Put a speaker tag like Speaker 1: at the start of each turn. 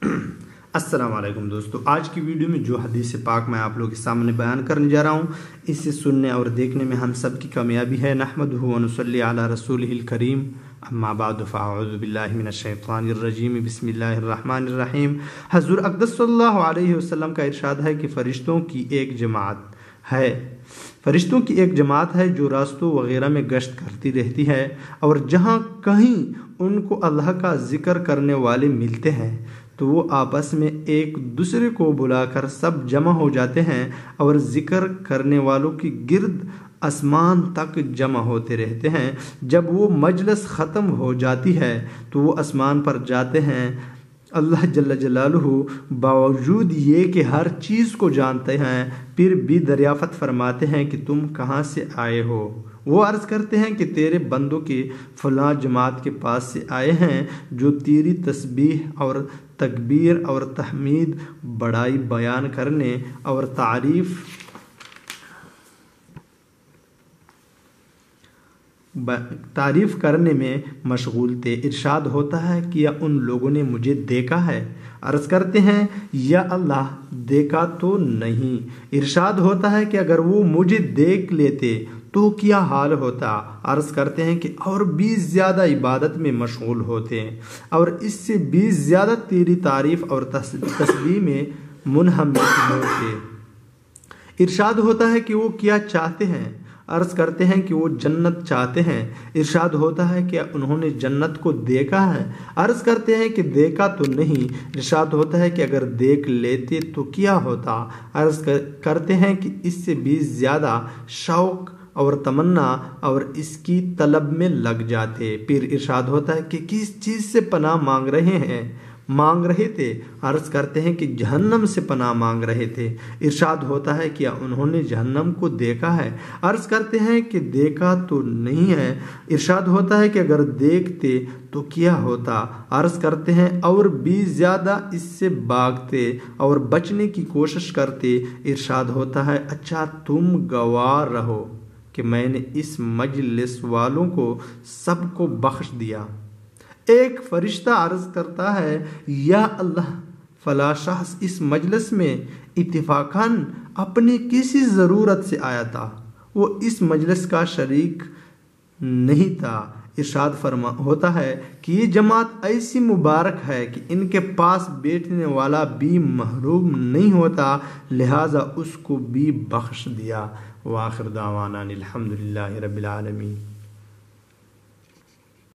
Speaker 1: السلام علیکم دوستو، آج کی ویڈیو میں جو حدیث پاک میں آپ لوگوں کے سامنے بیان کرنے جا رہا ہوں، اسے سننے اور دیکھنے میں ہم سب کی کامیابی ہے۔ نحمدہ و نصلی علی رسولہ الکریم، اما بعد فاعوذ باللہ من الشیطان الرجیم، بسم اللہ الرحمن الرحیم۔ حضور اقدس صلی اللہ علیہ وسلم کا ارشاد ہے کہ فرشتوں کی ایک جماعت ہے جو راستوں وغیرہ میں گشت کرتی رہتی ہے، اور جہاں کہیں ان کو اللہ کا ذکر کرنے والے ملتے ہیں تو وہ آپس میں ایک دوسرے کو بلا کر سب جمع ہو جاتے ہیں اور ذکر کرنے والوں کی گرد آسمان تک جمع ہوتے رہتے ہیں۔ جب وہ مجلس ختم ہو جاتی ہے تو وہ آسمان پر جاتے ہیں۔ اللہ جل جلالہ باوجود یہ کہ ہر چیز کو جانتے ہیں، پھر بھی دریافت فرماتے ہیں کہ تم کہاں سے آئے ہو؟ وہ عرض کرتے ہیں کہ تیرے بندوں کے فلاں جماعت کے پاس سے آئے ہیں جو تیری تسبیح اور تکبیر اور تحمید، بڑائی بیان کرنے اور تعریف کرنے میں مشغول تھے۔ ارشاد ہوتا ہے کہ یا ان لوگوں نے مجھے دیکھا ہے؟ عرض کرتے ہیں یا اللہ دیکھا تو نہیں۔ ارشاد ہوتا ہے کہ اگر وہ مجھے دیکھ لیتے تو کیا حال ہوتا؟ عرض کرتے ہیں کہ اور بھی زیادہ عبادت میں مشغول ہوتے ہیں اور اس سے بھی زیادہ تیری تعریف اور تسبیح میں منہمک ہوتے۔ ارشاد ہوتا ہے کہ وہ کیا چاہتے ہیں؟ عرض کرتے ہیں کہ وہ جنت چاہتے ہیں۔ ارشاد ہوتا ہے کہ انہوں نے جنت کو دیکھا ہے؟ عرض کرتے ہیں کہ دیکھا تو نہیں۔ ارشاد ہوتا ہے کہ اگر دیکھ لیتے تو کیا ہوتا؟ عرض کرتے ہیں کہ اس سے بھی زیادہ شوق اور تمنا اور اس کی طلب میں لگ جاتے۔ پھر ارشاد ہوتا ہے کہ کس چیز سے پناہ مانگ رہے تھے؟ عرض کرتے ہیں کہ جہنم سے پناہ مانگ رہے تھے۔ ارشاد ہوتا ہے کہ انہوں نے جہنم کو دیکھا ہے؟ عرض کرتے ہیں کہ دیکھا تو نہیں ہے۔ ارشاد ہوتا ہے کہ اگر دیکھتے تو کیا ہوتا؟ عرض کرتے ہیں اور بھی زیادہ اس سے بھاگتے اور بچنے کی کوشش کرتے۔ ارشاد ہوتا ہے اچھا تم گواہ رہو کہ میں نے اس مجلس والوں کو سب کو بخش دیا۔ ایک فرشتہ عرض کرتا ہے یا اللہ فلاں شخص اس مجلس میں اتفاقاً اپنی کسی ضرورت سے آیا تھا، وہ اس مجلس کا شریک نہیں تھا۔ ارشاد ہوتا ہے کہ یہ جماعت ایسی مبارک ہے کہ ان کے پاس بیٹھنے والا بھی محروم نہیں ہوتا، لہٰذا اس کو بھی بخش دیا۔ وآخر دعوانا الحمدللہ رب العالمین۔